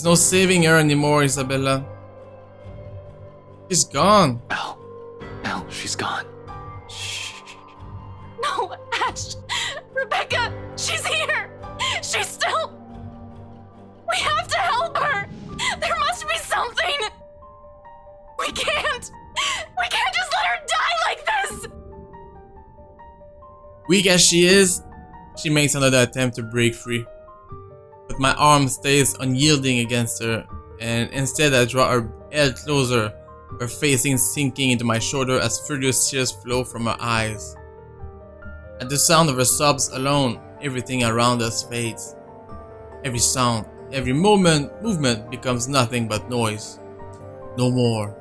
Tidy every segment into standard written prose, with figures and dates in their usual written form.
There's no saving her anymore, Isabella. She's gone. Al, she's gone. Shh. No, Ash! Rebecca! She's here! She's still... We have to help her! There must be something! We can't just let her die like this! Weak as she is, she makes another attempt to break free. But my arm stays unyielding against her, and instead I draw her head closer, her facing sinking into my shoulder as furious tears flow from her eyes. At the sound of her sobs alone, everything around us fades. Every sound, every movement becomes nothing but noise. No more.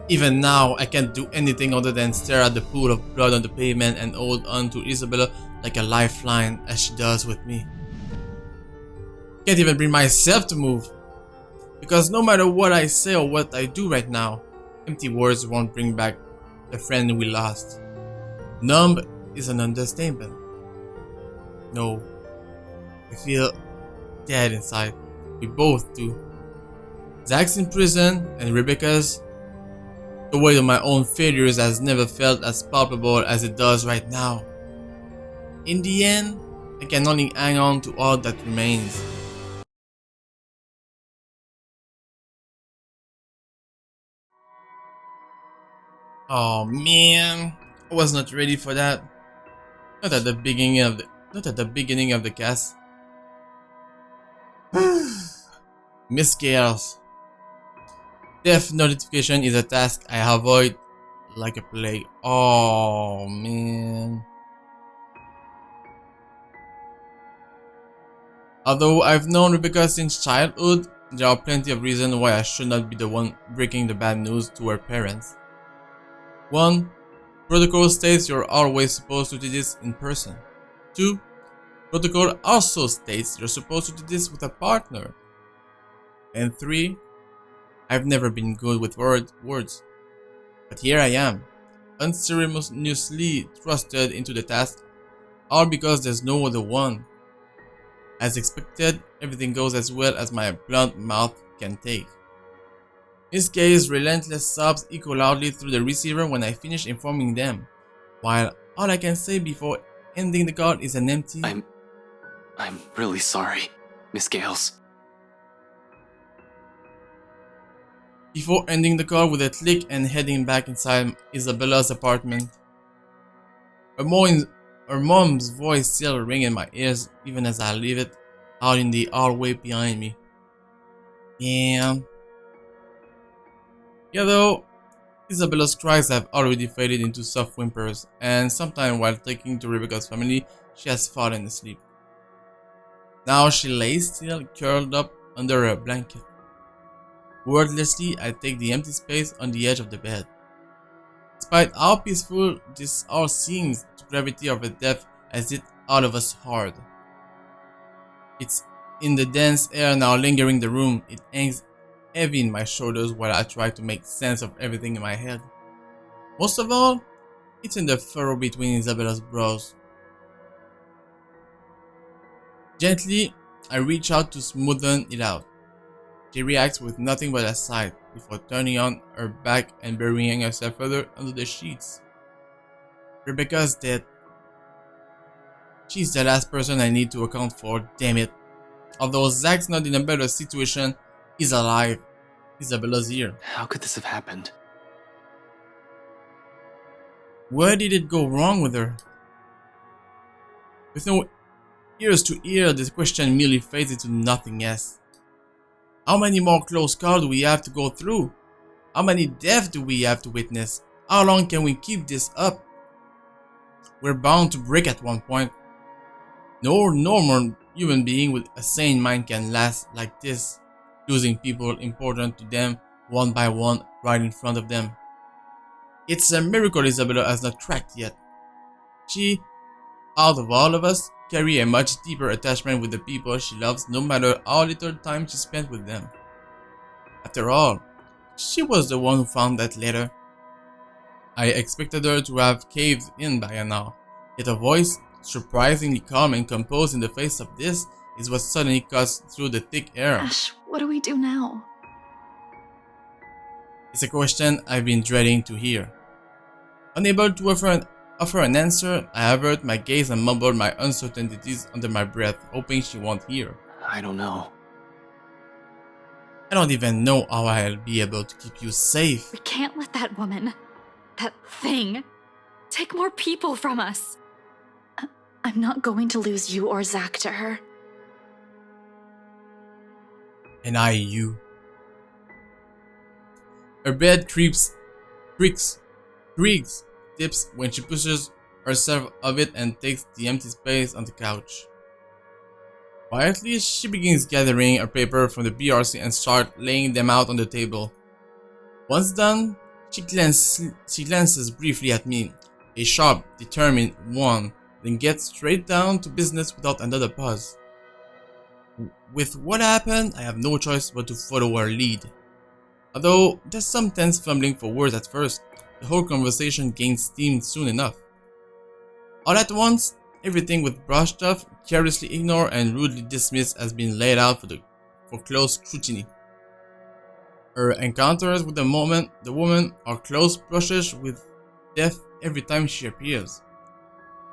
Even now, I can't do anything other than stare at the pool of blood on the pavement and hold on to Isabella like a lifeline as she does with me. Can't even bring myself to move. Because no matter what I say or what I do right now, empty words won't bring back the friend we lost. Numb is an understatement. No, I feel dead inside. We both do. Zach's in prison and Rebecca's. The weight of my own failures has never felt as palpable as it does right now. In the end, I can only hang on to all that remains. Oh man, I was not ready for that. Not at the beginning of the cast. Miss Chaos. Death notification is a task I avoid like a plague. Oh man. Although I've known Rebecca since childhood, there are plenty of reasons why I should not be the one breaking the bad news to her parents. 1. Protocol states you're always supposed to do this in person. 2. Protocol also states you're supposed to do this with a partner. And 3. I've never been good with words. But here I am, unceremoniously thrusted into the task, all because there's no other one. As expected, everything goes as well as my blunt mouth can take. Miss K's relentless sobs echo loudly through the receiver when I finish informing them, while all I can say before ending the call is an empty... I'm really sorry, Miss Gales. Before ending the call with a click and heading back inside Isabella's apartment. Her mom's voice still rings in my ears even as I leave it out in the hallway behind me. Yeah though, Isabella's cries have already faded into soft whimpers, and sometime while talking to Rebecca's family, she has fallen asleep. Now she lays still, curled up under her blanket. Wordlessly, I take the empty space on the edge of the bed. Despite how peaceful this all seems, the gravity of her death has hit all of us hard. It's in the dense air now lingering the room. It hangs heavy in my shoulders while I try to make sense of everything in my head. Most of all, it's in the furrow between Isabella's brows. Gently, I reach out to smoothen it out. She reacts with nothing but a sigh before turning on her back and burying herself further under the sheets. Rebecca's dead. She's the last person I need to account for, damn it. Although Zach's not in a better situation, he's alive. Isabella's here. How could this have happened? Where did it go wrong with her? With no ears to hear, this question merely fades into nothingness. How many more close calls do we have to go through? How many deaths do we have to witness? How long can we keep this up? We're bound to break at one point. No normal human being with a sane mind can last like this, losing people important to them one by one right in front of them. It's a miracle Isabella has not cracked yet. She, out of all of us, carry a much deeper attachment with the people she loves no matter how little time she spent with them. After all, she was the one who found that letter. I expected her to have caved in by now, yet her voice, surprisingly calm and composed in the face of this, is what suddenly cuts through the thick air. Ash, what do we do now? It's a question I've been dreading to hear. Unable to offer an answer, I avert my gaze and mumble my uncertainties under my breath, hoping she won't hear. I don't know. I don't even know how I'll be able to keep you safe. We can't let that woman, that thing, take more people from us. I'm not going to lose you or Zach to her. And I you. Her bed creaks, tips when she pushes herself of it and takes the empty space on the couch. Quietly, she begins gathering her paper from the BRC and starts laying them out on the table. Once done, she glances briefly at me, a sharp, determined one, then gets straight down to business without another pause. With what happened, I have no choice but to follow her lead. Although there's some tense fumbling for words at first, the whole conversation gains steam soon enough. All at once, everything was brushed off, carelessly ignored, and rudely dismissed as being laid out for close scrutiny. Her encounters with the woman are close brushes with death every time she appears.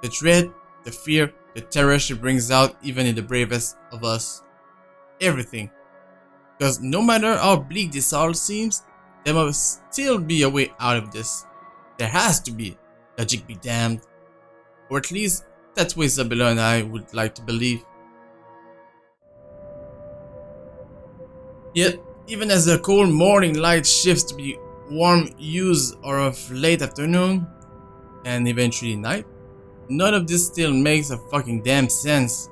The dread, the fear, the terror she brings out even in the bravest of us. Everything. Because no matter how bleak this all seems, there must still be a way out of this. There has to be. Logic be damned. Or at least, that's what Isabella and I would like to believe. Yet, even as the cold morning light shifts to be warm hues or of late afternoon, and eventually night, none of this still makes a fucking damn sense.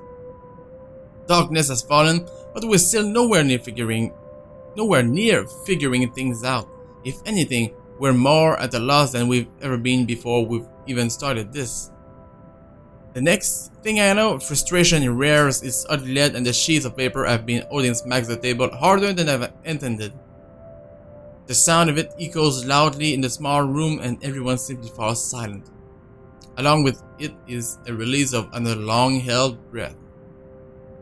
Darkness has fallen, but we're still nowhere near figuring things out. If anything, we're more at a loss than we've ever been before we've even started this. The next thing I know, frustration rears its ugly head and the sheets of paper have been holding smacks the table harder than I've intended. The sound of it echoes loudly in the small room and everyone simply falls silent. Along with it is a release of another long-held breath.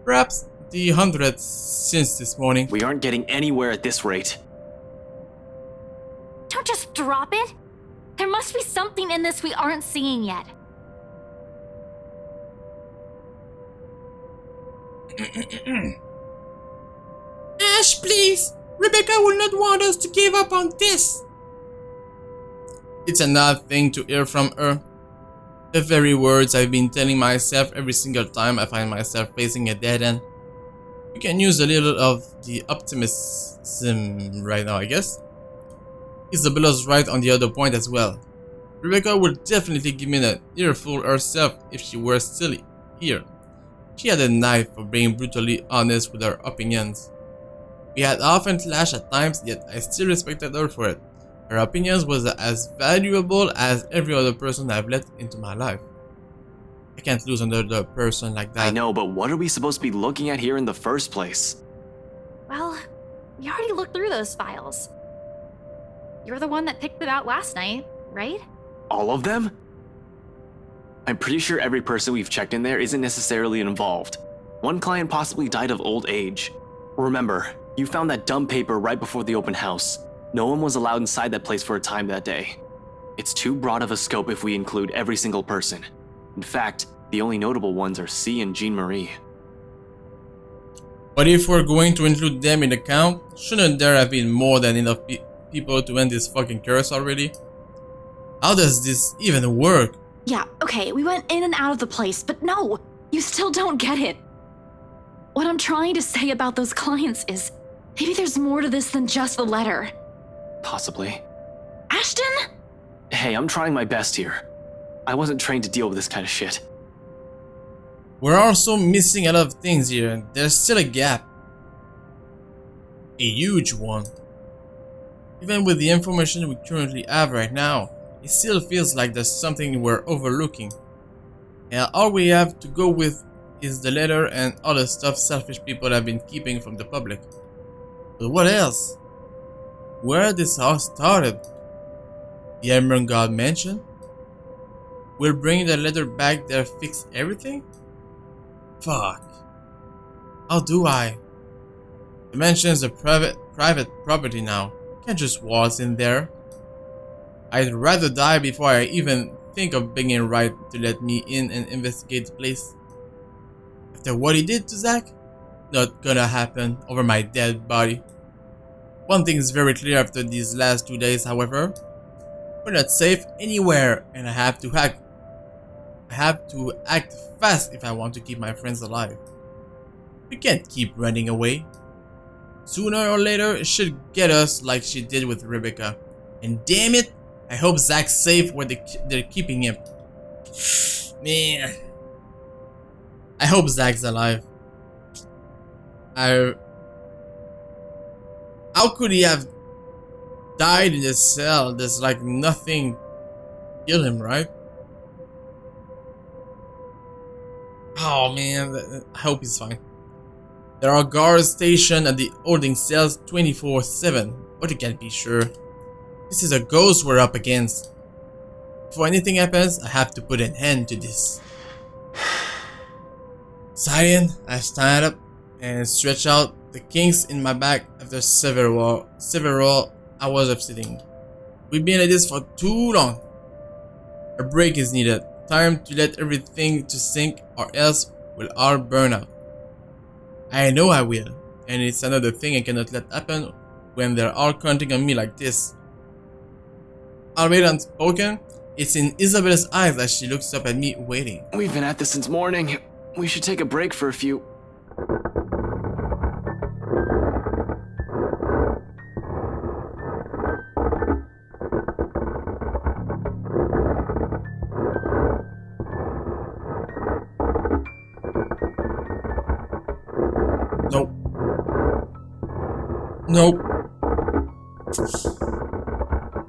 Perhaps the 100th since this morning. We aren't getting anywhere at this rate. Don't just drop it. There must be something in this we aren't seeing yet. Ash, please! Rebecca will not want us to give up on this! It's an odd thing to hear from her. The very words I've been telling myself every single time I find myself facing a dead end. We can use a little of the optimism right now, I guess. Isabella's right on the other point as well. Rebecca would definitely give me an earful herself if she were still here. She had a knife for being brutally honest with her opinions. We had often clashed at times, yet I still respected her for it. Her opinions was as valuable as every other person I've let into my life. I can't lose another person like that. I know, but what are we supposed to be looking at here in the first place? Well, we already looked through those files. You're the one that picked it out last night, right? All of them? I'm pretty sure every person we've checked in there isn't necessarily involved. One client possibly died of old age. Remember, you found that dumb paper right before the open house. No one was allowed inside that place for a time that day. It's too broad of a scope if we include every single person. In fact, the only notable ones are C and Jean Marie. But if we're going to include them in the count, shouldn't there have been more than enough people to end this fucking curse already? How does this even work? Yeah, okay, we went in and out of the place, but no, you still don't get it. What I'm trying to say about those clients is, maybe there's more to this than just the letter. Possibly. Ashton? Hey, I'm trying my best here. I wasn't trained to deal with this kind of shit. We're also missing a lot of things here. There's still a gap. A huge one. Even with the information we currently have right now, it still feels like there's something we're overlooking. And all we have to go with is the letter and all the stuff selfish people have been keeping from the public. But what else? Where this all started? The Emerald God Mansion? Will bringing the letter back there fix everything? Fuck. How do I? The mansion is a private property now. Can't just waltz in there. I'd rather die before I even think of begging right to let me in and investigate the place. After what he did to Zach, not gonna happen over my dead body. One thing is very clear after these last 2 days, however. We're not safe anywhere, and I have to act fast if I want to keep my friends alive. We can't keep running away. Sooner or later, it should get us like she did with Rebecca. And damn it, I hope Zach's safe where they're keeping him. Man. I hope Zach's alive. How could he have died in the cell? There's like nothing killed him, right? Oh man, I hope he's fine. There are guards stationed at the holding cells 24/7, but you can't be sure. This is a ghost we're up against. Before anything happens, I have to put an end to this. Sighing, I stand up and stretch out the kinks in my back after several hours of sitting. We've been at this for too long. A break is needed. Time to let everything to sink, or else we'll all burn out. I know I will, and it's another thing I cannot let happen when they're all counting on me like this. Albeit unspoken, it's in Isabella's eyes as she looks up at me waiting. We've been at this since morning. We should take a break for a few. Nope. Nope.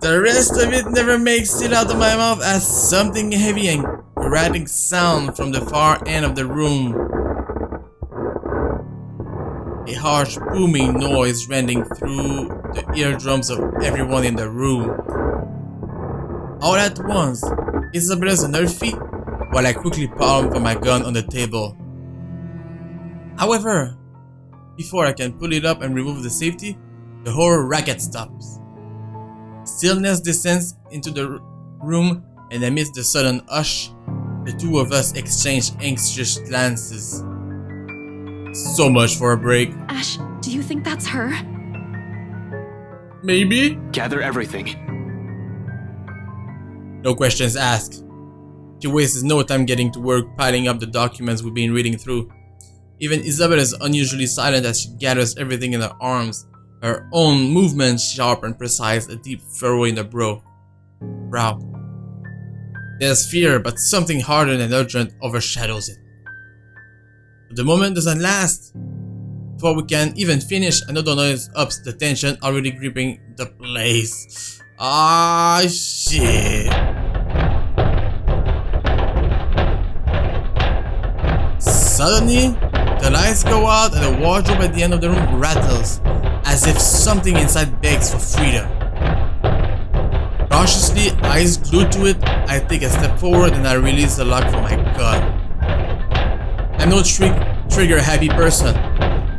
The rest of it never makes it out of my mouth as something heavy and grating sound from the far end of the room. A harsh booming noise rending through the eardrums of everyone in the room. All at once, Isabella's on her feet while I quickly palm for my gun on the table. However, before I can pull it up and remove the safety, the whole racket stops. Stillness descends into the room, and amidst the sudden hush, the two of us exchange anxious glances. So much for a break. Ash, do you think that's her? Maybe? Gather everything. No questions asked. She wastes no time getting to work piling up the documents we've been reading through. Even Isabella is unusually silent as she gathers everything in her arms, her own movements sharp and precise, a deep furrow in the brow. There's fear, but something harder and urgent overshadows it. But the moment doesn't last. Before we can even finish, another noise ups the tension already gripping the place. Ah, shit. Suddenly, the lights go out and the wardrobe at the end of the room rattles, as if something inside begs for freedom. Cautiously, eyes glued to it, I take a step forward and I release the lock from my gun. I'm no trigger happy person.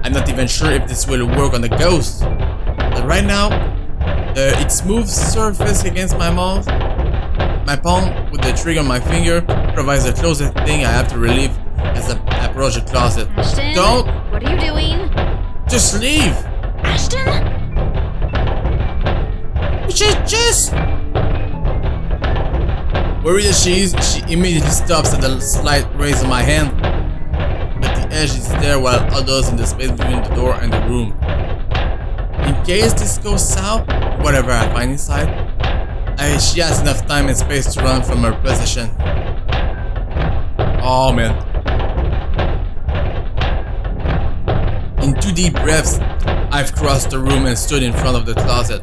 I'm not even sure if this will work on the ghost. But right now, its smooth surface against my mouth, my palm with the trigger on my finger provides the closest thing I have to relieve as I approach the closet. Ashton? Don't! What are you doing? Just leave! Ashton? Just... Worried as she is, she immediately stops at the slight raise of my hand. But the edge is there while others in the space between the door and the room. In case this goes south, whatever I find inside, she has enough time and space to run from her possession. Oh man. In 2 deep breaths, I've crossed the room and stood in front of the closet.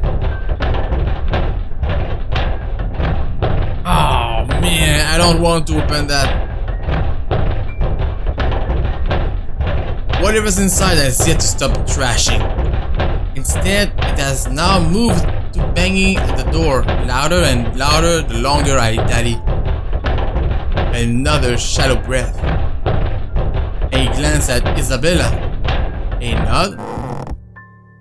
Oh man, I don't want to open that. Whatever's inside has yet to stop trashing. Instead, it has now moved to banging at the door, louder and louder the longer I dally. Another shallow breath. A glance at Isabella. A nod?